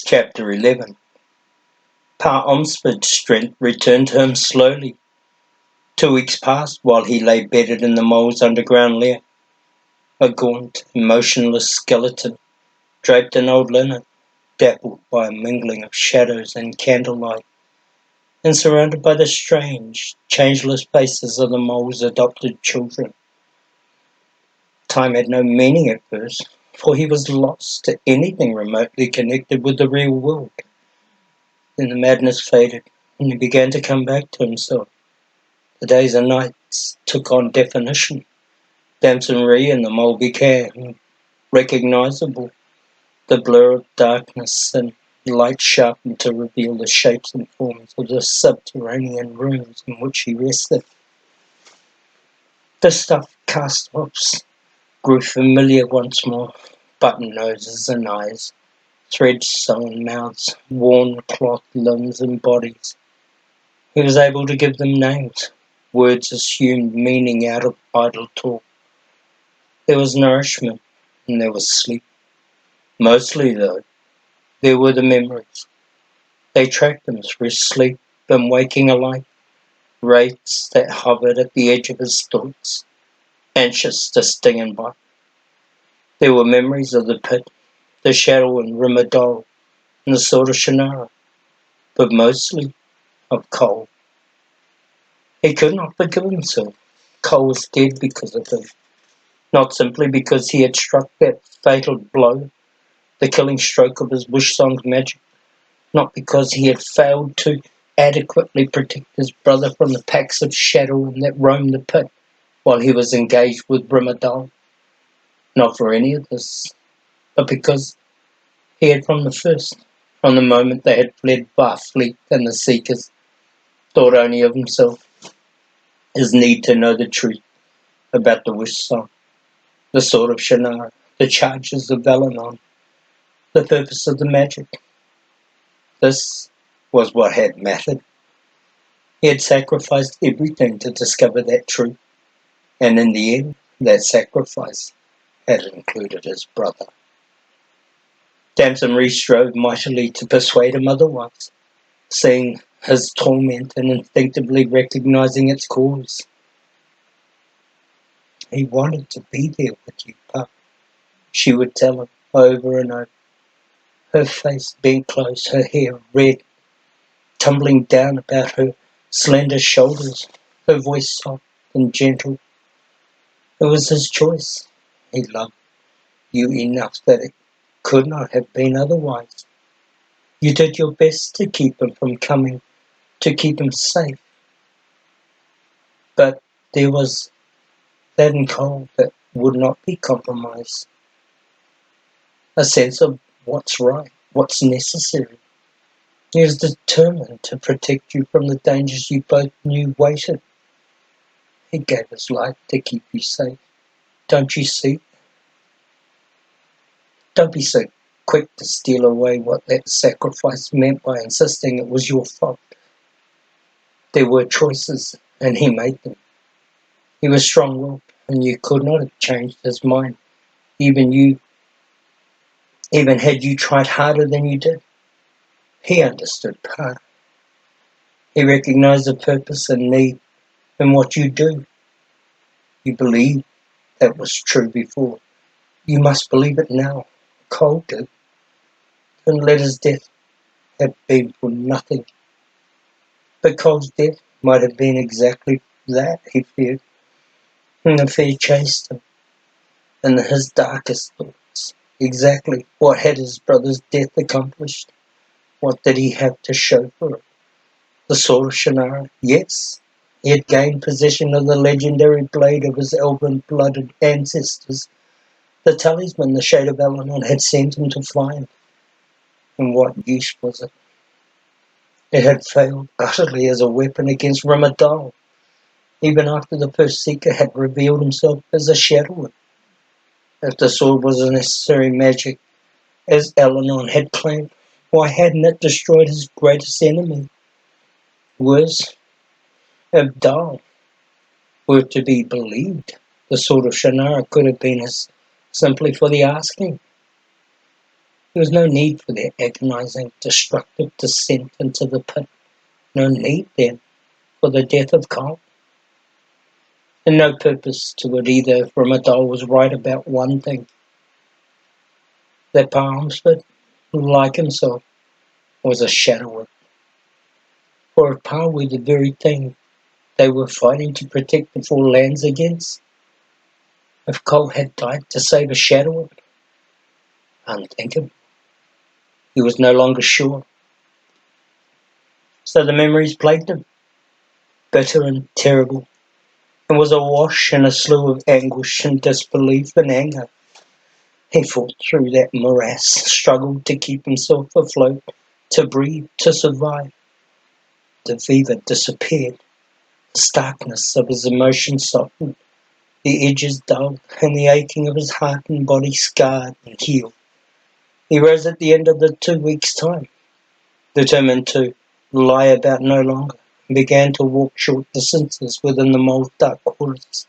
Chapter 11. Pa Omsford's strength returned to him slowly. 2 weeks passed while he lay bedded in the mole's underground lair, a gaunt, motionless skeleton, draped in old linen, dappled by a mingling of shadows and candlelight, and surrounded by the strange, changeless faces of the mole's adopted children. Time had no meaning at first, for he was lost to anything remotely connected with the real world. Then the madness faded, and he began to come back to himself. The days and nights took on definition. Damson Rhee and the mole became recognizable. The blur of darkness and light sharpened to reveal the shapes and forms of the subterranean rooms in which he rested. The stuffed cast-offs grew familiar once more. Button noses and eyes, thread-sewn mouths, worn cloth limbs and bodies. He was able to give them names. Words assumed meaning out of idle talk. There was nourishment, and there was sleep. Mostly, though, there were the memories. They tracked him through sleep and waking alike, wraiths that hovered at the edge of his thoughts, anxious to sting and bite. There were memories of the pit, the shadow in Rimadol, and the sword of Shannara, but mostly of Coll. He could not forgive himself. Coll was dead because of him. Not simply because he had struck that fatal blow, the killing stroke of his bush-song's magic, not because he had failed to adequately protect his brother from the packs of shadow that roamed the pit while he was engaged with Brimadal. Not for any of this, but because he had from the first, from the moment they had fled Barfleet and the Seekers, thought only of himself, his need to know the truth about the wish-song, the sword of Shannara, the charges of Valenon, the purpose of the magic. This was what had mattered. He had sacrificed everything to discover that truth, and in the end, that sacrifice had included his brother. Damson Rhee strove mightily to persuade him otherwise, seeing his torment and instinctively recognizing its cause. He wanted to be there with you, Pup, she would tell him over and over, her face bent close, her hair red, tumbling down about her slender shoulders, her voice soft and gentle. It was his choice. He loved you enough that it could not have been otherwise. You did your best to keep him from coming, to keep him safe. But there was that in Coll that would not be compromised. A sense of what's right, what's necessary. He was determined to protect you from the dangers you both knew waited. He gave his life to keep you safe. Don't you see? Don't be so quick to steal away what that sacrifice meant by insisting it was your fault. There were choices, and he made them. He was strong-willed, and you could not have changed his mind, even had you tried harder than you did. He understood Pa. He recognized the purpose and need in what you do. You believed that was true before. You must believe it now. Coll did. And let his death have been for nothing. But Coll's death might have been exactly that, he feared. And the fear chased him, in his darkest thoughts. Exactly what had his brother's death accomplished? What did he have to show for it? The sword of Shannara? Yes, he had gained possession of the legendary blade of his elven-blooded ancestors. The talisman the Shade of Eleanor had sent him to find. And what use was it? It had failed utterly as a weapon against Rimadol, even after the first seeker had revealed himself as a shadower. If the sword was a necessary magic, as Eleanor had claimed, why hadn't it destroyed his greatest enemy? Worse, if Dal were to be believed, the sword of Shannara could have been his simply for the asking. There was no need for their agonizing, destructive descent into the pit. No need, then, for the death of Coll. And no purpose to it either, if Rimadol was right about one thing. That Palmsford, like himself, was a shadower. For if Pa were the very thing they were fighting to protect the four lands against, if Coll had died to save a shadower, unthinkable. He was no longer sure. So the memories plagued him, bitter and terrible, and was awash in a slough of anguish and disbelief and anger. He fought through that morass, struggled to keep himself afloat, to breathe, to survive. The fever disappeared, the starkness of his emotions softened, the edges dulled, and the aching of his heart and body scarred and healed. He rose at the end of the 2 weeks' time, determined to lie about no longer, and began to walk short distances within the mould dark quarters.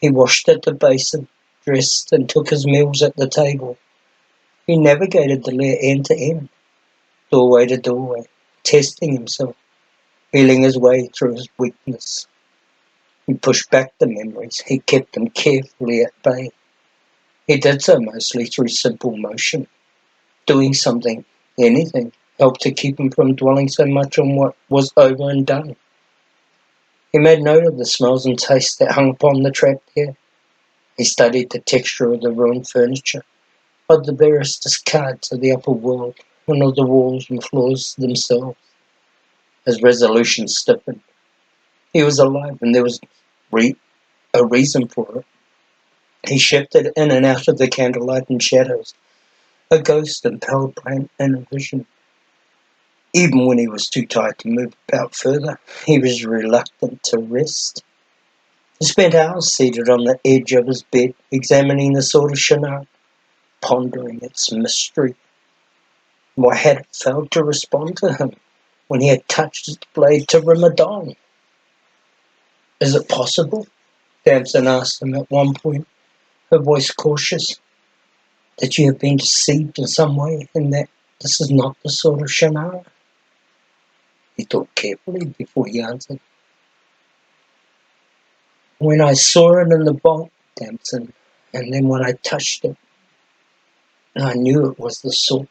He washed at the basin, dressed, and took his meals at the table. He navigated the lair end to end, doorway to doorway, testing himself, feeling his way through his weakness. He pushed back the memories, he kept them carefully at bay. He did so mostly through simple motion. Doing something, anything, helped to keep him from dwelling so much on what was over and done. He made note of the smells and tastes that hung upon the trapped air. He studied the texture of the ruined furniture, of the various discards of the upper world, and of the walls and floors themselves. His resolution stiffened. He was alive, and there was a reason for it. He shifted in and out of the candlelight and shadows, a ghost impelled by an inner vision. Even when he was too tired to move about further, he was reluctant to rest. He spent hours seated on the edge of his bed, examining the sword of Shannara, pondering its mystery. Why had it failed to respond to him when he had touched its blade to Rimadon? Is it possible, Damson asked him at one point, her voice cautious, that you have been deceived in some way and that this is not the sword of Shannara? He thought carefully before he answered. When I saw it in the vault, Damson, and then when I touched it, I knew it was the sword.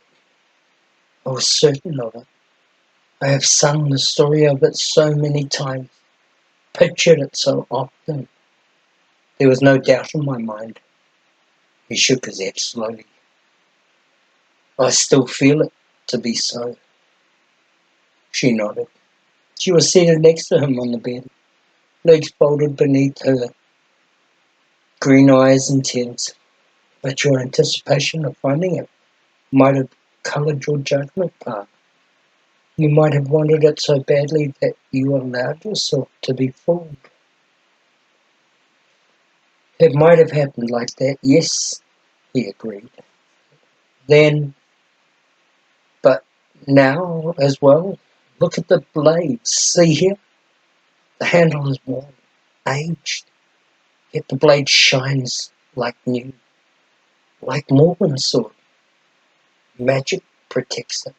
I was certain of it. I have sung the story of it so many times, pictured it so often. There was no doubt in my mind. He shook his head slowly. I still feel it to be so. She nodded. She was seated next to him on the bed, legs folded beneath her, green eyes intense. But your anticipation of finding it might have coloured your judgment, Pa. You might have wanted it so badly that you allowed yourself to be fooled. It might have happened like that, yes, he agreed. Then, but now as well, look at the blades. See here? The handle is worn, aged, yet the blade shines like new, like Morgan's sword. Magic protects it.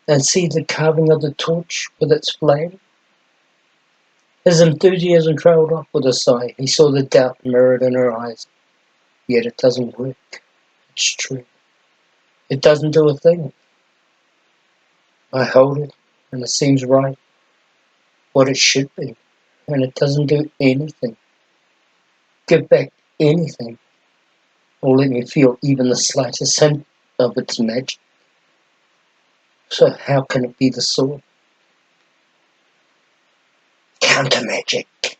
And see the carving of the torch with its flame? His enthusiasm trailed off with a sigh. He saw the doubt mirrored in her eyes. Yet it doesn't work. It's true. It doesn't do a thing. I hold it, and it seems right, what it should be, and it doesn't do anything. Give back anything, or let me feel even the slightest hint of its magic. So how can it be the sword? Counter-magic,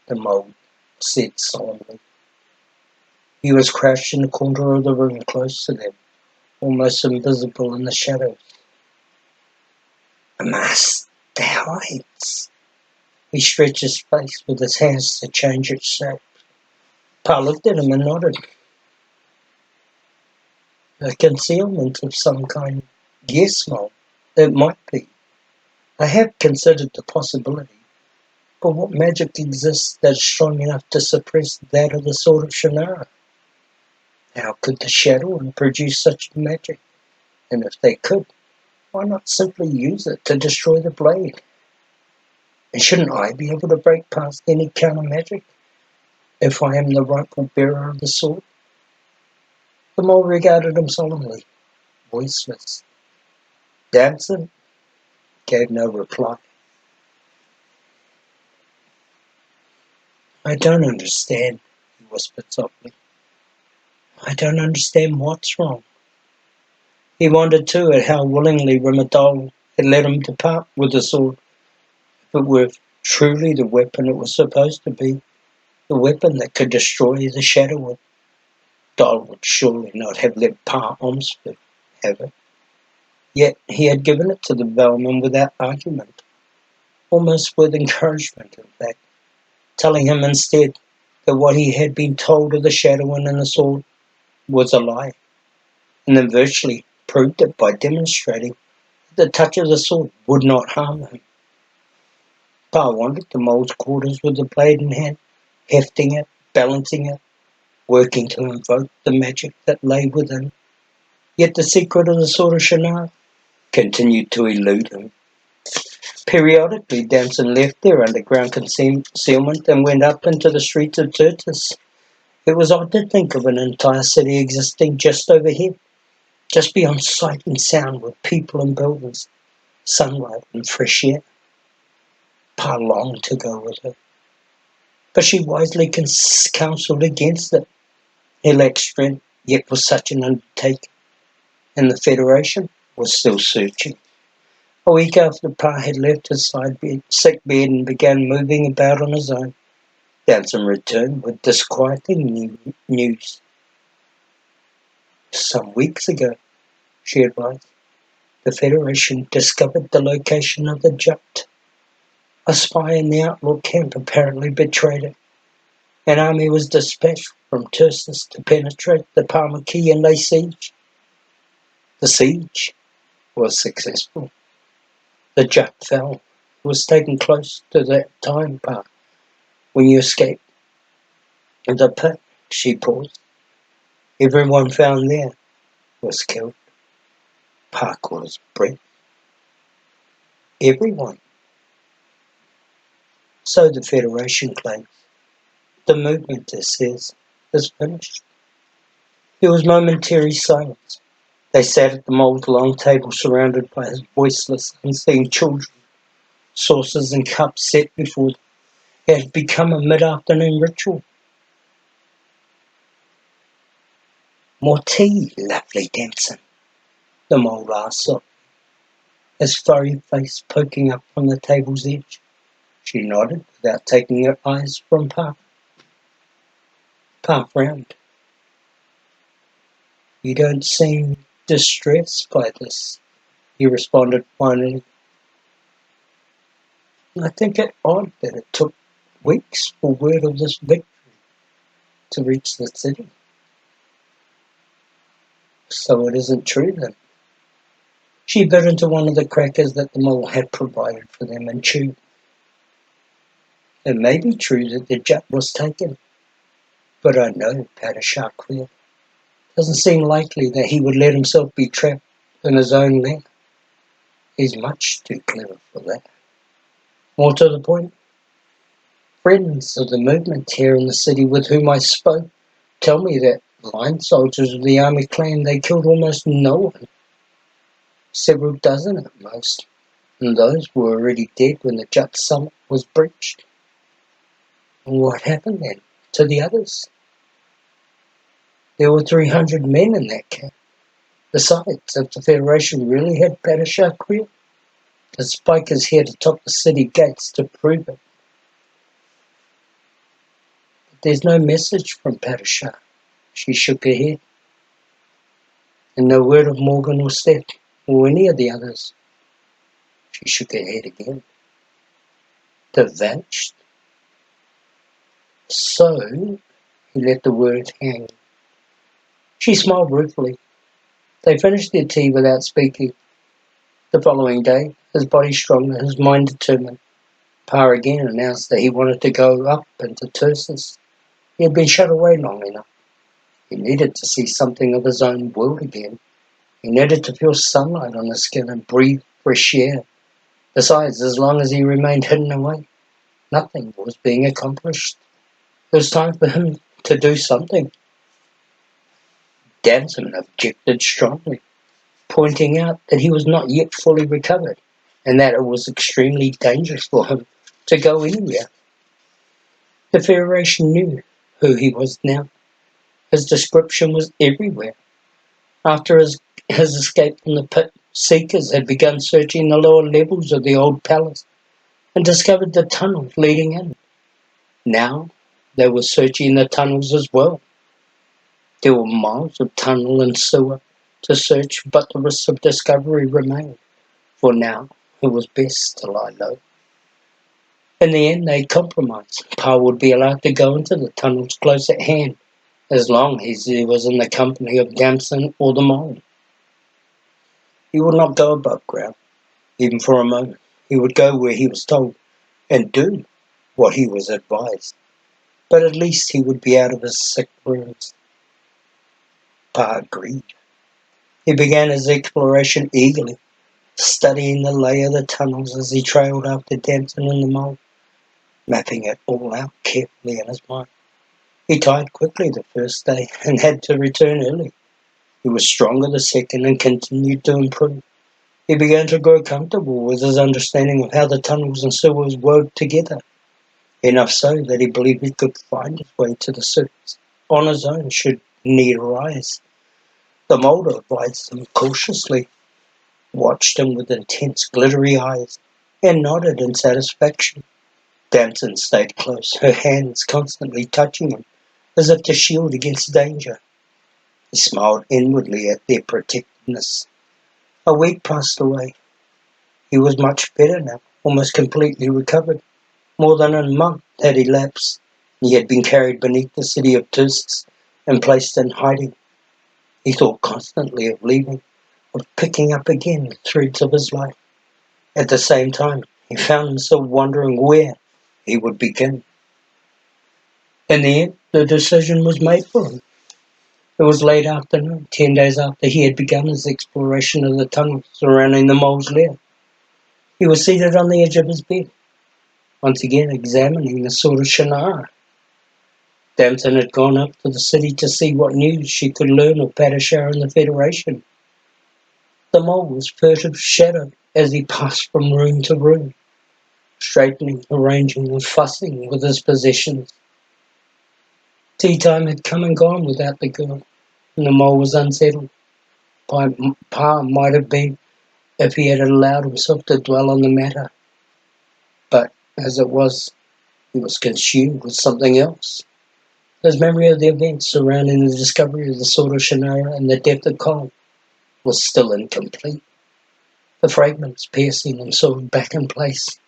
the mole said solemnly. He was crouched in a corner of the room close to them, almost invisible in the shadows. A mask that hides. He stretched his face with his hands to change its shape. Pa looked at him and nodded. A concealment of some kind. Yes, Mole, it might be. I have considered the possibility, but what magic exists that is strong enough to suppress that of the sword of Shannara? How could the shadow produce such magic? And if they could, why not simply use it to destroy the blade? And shouldn't I be able to break past any counter magic if I am the rightful bearer of the sword? The mole regarded him solemnly, voiceless. Damson gave no reply. I don't understand, he whispered softly. I don't understand what's wrong. He wondered too at how willingly Rimadol had let him depart with the sword. If it were truly the weapon it was supposed to be, the weapon that could destroy the Shadow, Dol would surely not have let Pa Omsford have it. Yet he had given it to the bellman without argument, almost with encouragement, in fact, telling him instead that what he had been told of the Shadow and the sword was a lie, and then virtually proved it by demonstrating that the touch of the sword would not harm him. Pa wandered the mole's quarters with the blade in hand, hefting it, balancing it, working to invoke the magic that lay within. Yet the secret of the sword of Shannara continued to elude him. Periodically, Damson left their underground concealment and went up into the streets of Tysis. It was odd to think of an entire city existing just overhead, just beyond sight and sound, with people and buildings, sunlight and fresh air. Pa longed to go with her, but she wisely counselled against it. He lacked strength, yet for such an undertaking, and the Federation was still searching. A week after Pa had left his sick bed and began moving about on his own, Damson returned with disquieting news. Some weeks ago, she advised, the Federation discovered the location of the Jut. A spy in the outlaw camp apparently betrayed it. An army was dispatched from Tysis to penetrate the Palmer Key and lay siege. The siege was successful. The Jut fell. It was taken close to that time, Pa, when you escaped. The pit, she paused. Everyone found there was killed. Pa caught his breath. Everyone. So the Federation claims. The movement, it says, is finished. There was momentary silence. They sat at the mole's long table surrounded by his voiceless, unseen children, saucers and cups set before them. It had become a mid-afternoon ritual. More tea, lovely Damson, the mole asked softly, his furry face poking up from the table's edge. She nodded without taking her eyes from Pa. Pa frowned. You don't seem distressed by this, he responded finally. I think it odd that it took weeks for word of this victory to reach the city. So it isn't true then. She bit into one of the crackers that the mole had provided for them and chewed. It may be true that the Jut was taken, but I know Padishah Queel. Doesn't seem likely that he would let himself be trapped in his own lair. He's much too clever for that. More to the point, friends of the movement here in the city with whom I spoke tell me that line soldiers of the army claim they killed almost no one, several dozen at most, and those were already dead when the Jut summit was breached. What happened then to the others? There were 300 men in that camp. Besides, if the Federation really had Padishah Queel, the spike is here atop the city gates to prove it. But there's no message from Padishah. She shook her head. And no word of Morgan or Steph, or any of the others. She shook her head again. They've vanished. So, he let the word hang. She smiled ruefully. They finished their tea without speaking. The following day, his body strong and his mind determined, Pa again announced that he wanted to go up into Tysis. He had been shut away long enough. He needed to see something of his own world again. He needed to feel sunlight on his skin and breathe fresh air. Besides, as long as he remained hidden away, nothing was being accomplished. It was time for him to do something. Damson objected strongly, pointing out that he was not yet fully recovered and that it was extremely dangerous for him to go anywhere. The Federation knew who he was now. His description was everywhere. After his escape from the pit, seekers had begun searching the lower levels of the old palace and discovered the tunnels leading in. Now they were searching the tunnels as well. There were miles of tunnel and sewer to search, but the risks of discovery remained. For now, it was best to lie low. In the end, they compromised. Pa would be allowed to go into the tunnels close at hand, as long as he was in the company of Damson or the mole. He would not go above ground, even for a moment. He would go where he was told, and do what he was advised. But at least he would be out of his sick rooms. Pa agreed. He began his exploration eagerly, studying the lay of the tunnels as he trailed after Damson and the mole, mapping it all out carefully in his mind. He tired quickly the first day and had to return early. He was stronger the second and continued to improve. He began to grow comfortable with his understanding of how the tunnels and sewers worked together, enough so that he believed he could find his way to the surface on his own should need arise. The mole advised him cautiously, watched him with intense glittery eyes, and nodded in satisfaction. Damson stayed close, her hands constantly touching him, as if to shield against danger. He smiled inwardly at their protectiveness. A week passed away. He was much better now, almost completely recovered. More than a month had elapsed. He had been carried beneath the city of Tysis and placed in hiding. He thought constantly of leaving, of picking up again the threads of his life. At the same time, he found himself wondering where he would begin. In the end, the decision was made for him. It was late afternoon, 10 days after he had begun his exploration of the tunnels surrounding the mole's lair. He was seated on the edge of his bed, once again examining the sword of Shannara. Damson had gone up to the city to see what news she could learn of Padishah and the Federation. The mole was furtive shadow as he passed from room to room, straightening, arranging, and fussing with his possessions. Tea time had come and gone without the girl, and the mole was unsettled. Pa might have been if he had allowed himself to dwell on the matter, but as it was, he was consumed with something else. His memory of the events surrounding the discovery of the sword of Shannara and the death of Coll was still incomplete. The fragments piercing themselves back in place,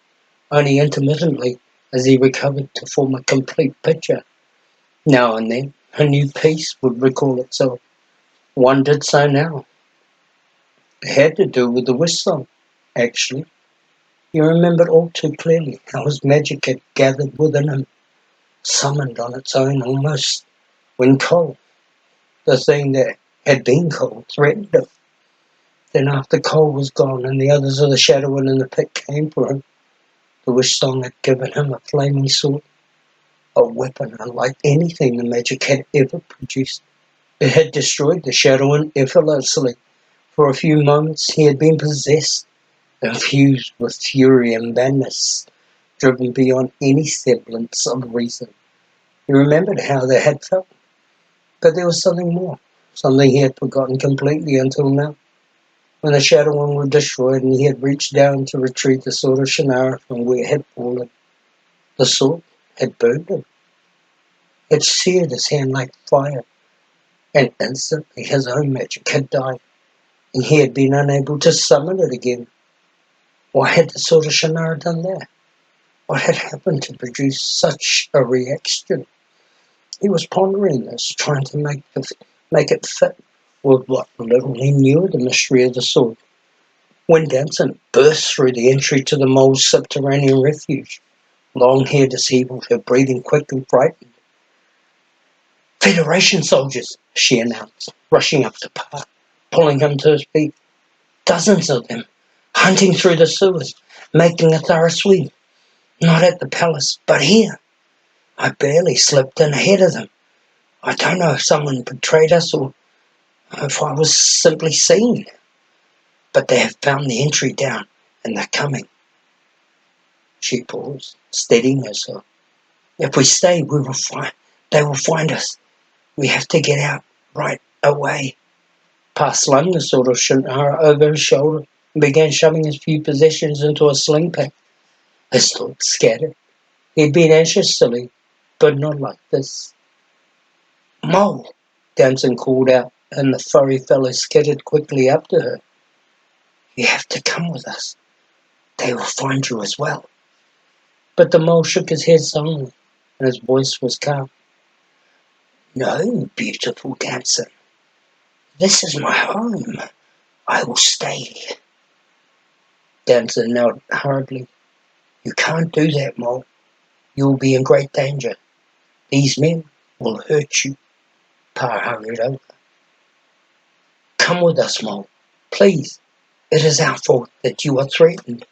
only intermittently as he recovered to form a complete picture. Now and then, a new piece would recall itself. One did so now. It had to do with the wish song, actually. He remembered all too clearly how his magic had gathered within him, summoned on its own almost, when Coll, the thing that had been Coll, threatened him. Then after Coll was gone and the others of the Shadow and in the pit came for him, the wish song had given him a flaming sword, a weapon unlike anything the magic had ever produced. It had destroyed the Shadowin effortlessly. For a few moments he had been possessed, infused with fury and madness, driven beyond any semblance of reason. He remembered how they had felt, but there was something more, something he had forgotten completely until now. When the Shadowin were destroyed and he had reached down to retrieve the sword of Shannara from where it had fallen, the sword had burned him. It seared his hand like fire, and instantly his own magic had died, and he had been unable to summon it again. Why had the sword of Shannara done that? What had happened to produce such a reaction? He was pondering this, trying to make it fit with what little he knew of the mystery of the sword, when Damson burst through the entry to the mole's subterranean refuge, long-haired as he was, her breathing quick and frightened. "Federation soldiers," she announced, rushing up to Pa, pulling him to his feet. "Dozens of them, hunting through the sewers, making a thorough sweep. Not at the palace, but here. I barely slipped in ahead of them. I don't know if someone betrayed us or if I was simply seen. But they have found the entry down, and they're coming." She paused, steadying herself. "If we stay, they will find us. We have to get out right away." Pa slung the sword of Shannara over his shoulder and began shoving his few possessions into a sling pack. His thoughts scattered. He'd been anxious to leave, but not like this. "Mole!" Damson called out, and the furry fellow scattered quickly up to her. "You have to come with us. They will find you as well." But the mole shook his head sullenly, and his voice was calm. "No, beautiful Damson. This is my home. I will stay." Damson nodded hurriedly. "You can't do that, Mole. You will be in great danger. These men will hurt you." Pa hurried over. "Come with us, Mole. Please. It is our fault that you are threatened."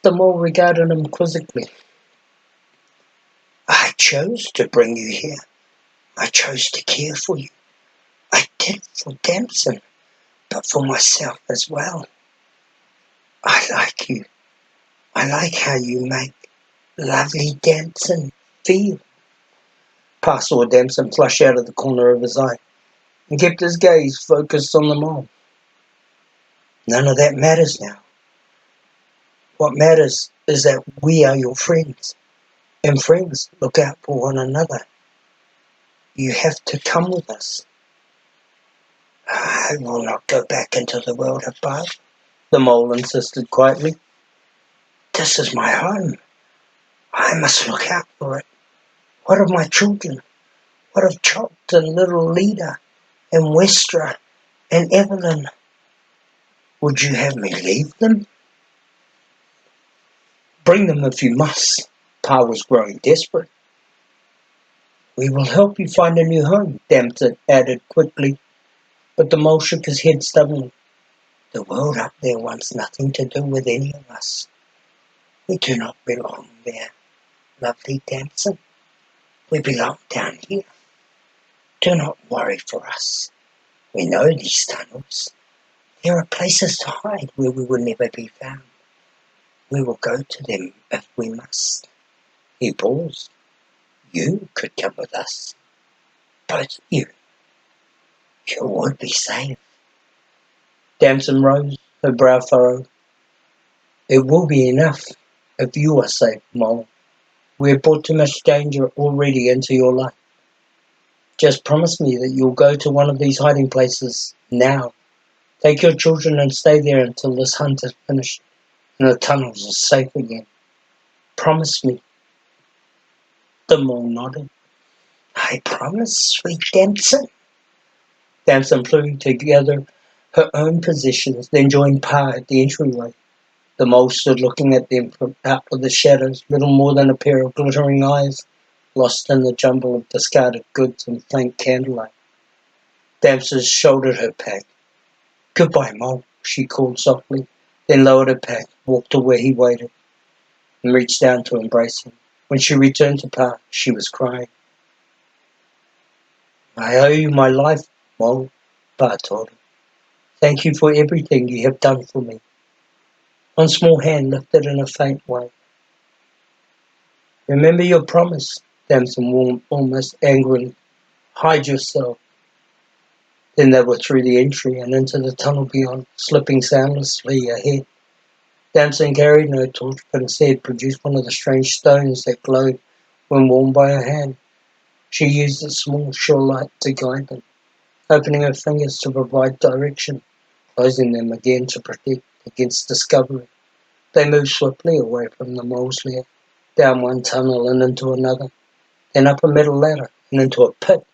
The mole regarded him quizzically. "I chose to bring you here. I chose to care for you. I did for Damson, but for myself as well. I like you. I like how you make lovely Damson feel." Pa saw Damson flush out of the corner of his eye and kept his gaze focused on the mole. "None of that matters now. What matters is that we are your friends, and friends look out for one another. You have to come with us." "I will not go back into the world above," the mole insisted quietly. "This is my home. I must look out for it. What of my children? What of Chopped and Little Leader and Westra and Evelyn? Would you have me leave them?" "Bring them if you must." Pa was growing desperate. "We will help you find a new home," Damson added quickly, but the mole shook his head stubbornly. "The world up there wants nothing to do with any of us. We do not belong there, lovely Damson. We belong down here. Do not worry for us. We know these tunnels. There are places to hide where we will never be found. We will go to them if we must." He paused. "You could come with us. Both of you. You would be safe." Damson rose, her brow furrowed. "It will be enough if you are safe, Mole. We have brought too much danger already into your life. Just promise me that you'll go to one of these hiding places now. Take your children and stay there until this hunt is finished and the tunnels are safe again. Promise me." The mole nodded. "I promise, sweet Damson." Damson flew to gather her own possessions, then joined Pa at the entryway. The mole stood looking at them from out of the shadows, little more than a pair of glittering eyes, lost in the jumble of discarded goods and faint candlelight. Damson shouldered her pack. "Goodbye, Mole," she called softly, then lowered her pack, walked to where he waited, and reached down to embrace him. When she returned to Pa, she was crying. "I owe you my life, Mole," Pa told her. "Thank you for everything you have done for me." One small hand lifted in a faint way. "Remember your promise," Damson warned almost angrily. "Hide yourself." Then they were through the entry and into the tunnel beyond, slipping soundlessly ahead. Damson carried no torch, but instead produced one of the strange stones that glowed when warmed by her hand. She used its small, sure light to guide them, opening her fingers to provide direction, closing them again to protect against discovery. They moved swiftly away from the mole's lair, down one tunnel and into another, then up a metal ladder and into a pit.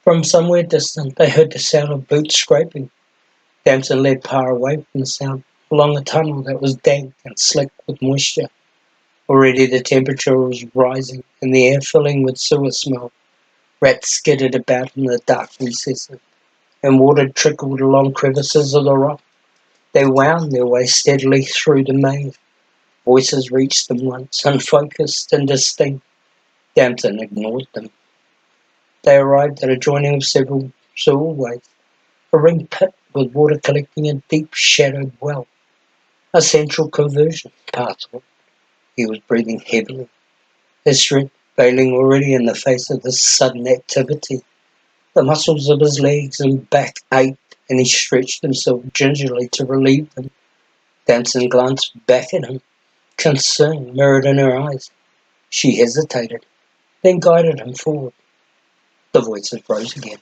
From somewhere distant, they heard the sound of boots scraping. Damson led Pa away from the sound, along a tunnel that was dank and slick with moisture. Already the temperature was rising and the air filling with sewer smell. Rats skittered about in the dark recesses, and water trickled along crevices of the rock. They wound their way steadily through the maze. Voices reached them once, unfocused and distinct. Damson ignored them. They arrived at a joining of several sewerways, a ring pit with water collecting in a deep shadowed well. A central conversion pathway. He was breathing heavily, his strength failing already in the face of this sudden activity. The muscles of his legs and back ached, and he stretched himself gingerly to relieve them. Damson glanced back at him, concern mirrored in her eyes. She hesitated, then guided him forward. The voices rose again,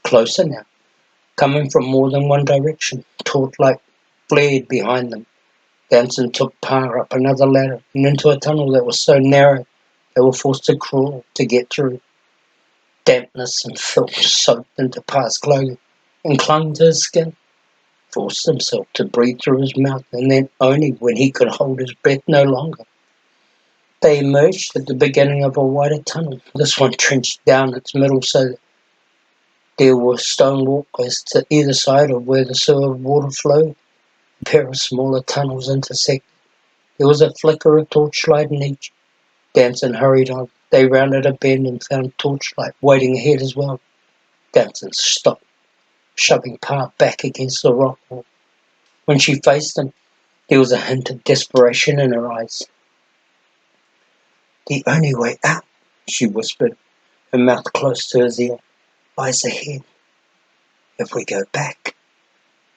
closer now, coming from more than one direction. Torchlight flared behind them. Damson took Pa up another ladder and into a tunnel that was so narrow they were forced to crawl to get through. Dampness and filth soaked into Pa's clothing and clung to his skin. Forced himself to breathe through his mouth, and then only when he could hold his breath no longer. They emerged at the beginning of a wider tunnel, this one trenched down its middle so that there were stone walkways to either side of where the sewer water flowed. A pair of smaller tunnels intersected. There was a flicker of torchlight in each. Damson hurried on. They rounded a bend and found torchlight waiting ahead as well. Damson stopped, shoving Pa back against the rock wall. When she faced him, there was a hint of desperation in her eyes. "The only way out," she whispered, her mouth close to his ear, "lies ahead. If we go back,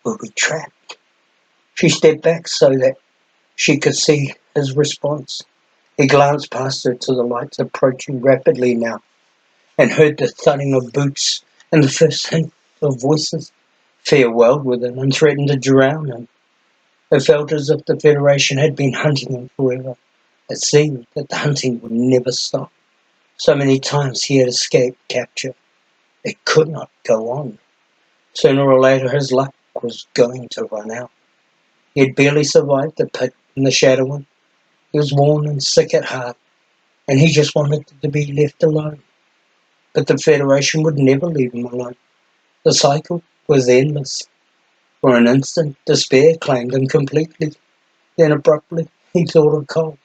we'll be trapped." She stepped back so that she could see his response. He glanced past her to the lights approaching rapidly now, and heard the thudding of boots and the first hint of voices. Fear welled within and threatened to drown him. It felt as if the Federation had been hunting him forever. It seemed that the hunting would never stop. So many times he had escaped capture. It could not go on. Sooner or later his luck was going to run out. He had barely survived the pit and the shadowing. He was worn and sick at heart, and he just wanted to be left alone. But the Federation would never leave him alone. The cycle was endless. For an instant, despair claimed him completely. Then abruptly, he thought of Coll.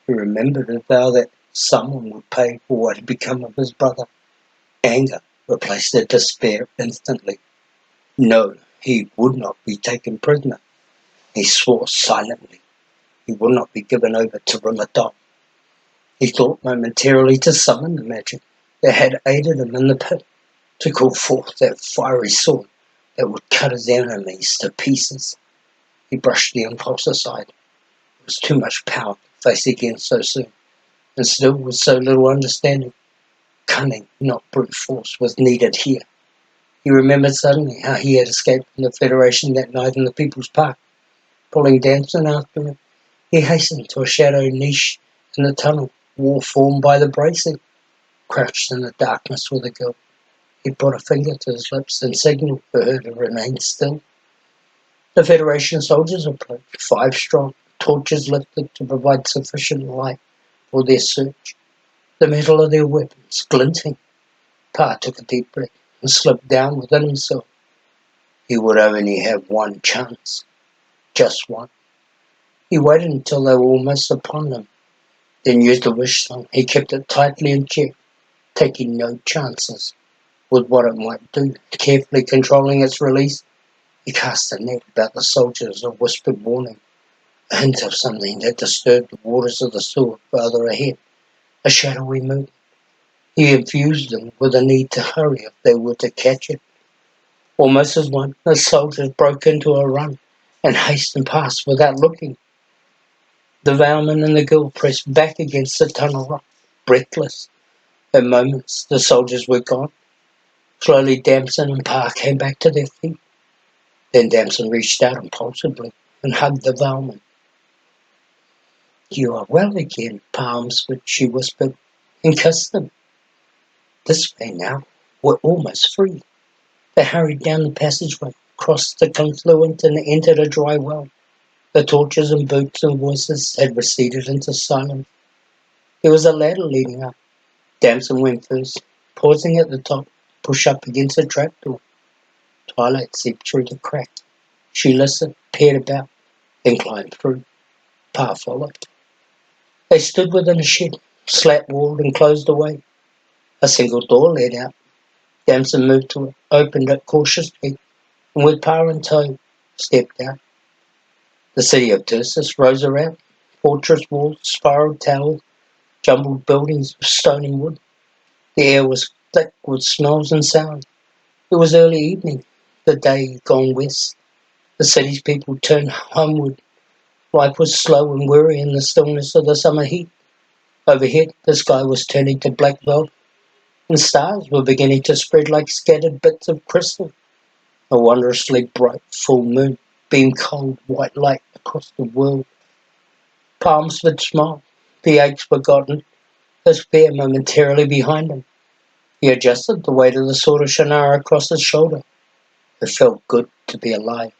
He remembered a vow that someone would pay for what had become of his brother. Anger replaced the despair instantly. No, he would not be taken prisoner. He swore silently. He would not be given over to Ramadan. He thought momentarily to summon the magic that had aided him in the pit, to call forth that fiery sword that would cut his enemies to pieces. He brushed the impulse aside. It was too much power to face again so soon, and still with so little understanding. Cunning, not brute force, was needed here. He remembered suddenly how he had escaped from the Federation that night in the People's Park. Pulling Damson after him, he hastened to a shadowed niche in the tunnel, wall formed by the bracing. Crouched in the darkness with the girl, he put a finger to his lips and signaled for her to remain still. The Federation soldiers approached, 5 strong, torches lifted to provide sufficient light for their search, the metal of their weapons glinting. Pa took a deep breath and slipped down within himself. He would only have one chance, just one. He waited until they were almost upon him, then used the wish stone. He kept it tightly in check, taking no chances with what it might do. Carefully controlling its release, he cast a net about the soldiers, a whispered warning, a hint of something that disturbed the waters of the sewer farther ahead, a shadowy movement. He infused them with a need to hurry if they were to catch it. Almost as one, the soldiers broke into a run and hastened past without looking. The Vowman and the girl pressed back against the tunnel rock, breathless. In moments, the soldiers were gone. Slowly, Damson and Pa came back to their feet. Then Damson reached out impulsively and hugged the Vowman. "You are well again, Palms," she whispered, and kissed him. "This way now. We're almost free." They hurried down the passageway, crossed the confluent, and entered a dry well. The torches and boots and voices had receded into silence. There was a ladder leading up. Damson went first. Pausing at the top, push up against the trapdoor. Twilight seeped through the crack. She listened, peered about, then climbed through. Pa followed. They stood within a shed, slat-walled and closed away. A single door led out. Damson moved to it, opened it cautiously, and with Pa in tow, stepped out. The city of Tysis rose around. Fortress walls, spiral towers, jumbled buildings of stone and wood. The air was thick with smells and sounds. It was early evening, the day gone west. The city's people turned homeward. Life was slow and weary in the stillness of the summer heat. Overhead, the sky was turning to black velvet, and stars were beginning to spread like scattered bits of crystal. A wondrously bright full moon beamed cold white light across the world. Palms would smile, the aches forgotten, his fear momentarily behind him. He adjusted the weight of the sword of Shannara across his shoulder. It felt good to be alive.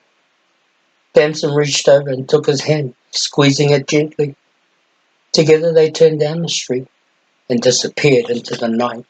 Damson reached over and took his hand, squeezing it gently. Together they turned down the street and disappeared into the night.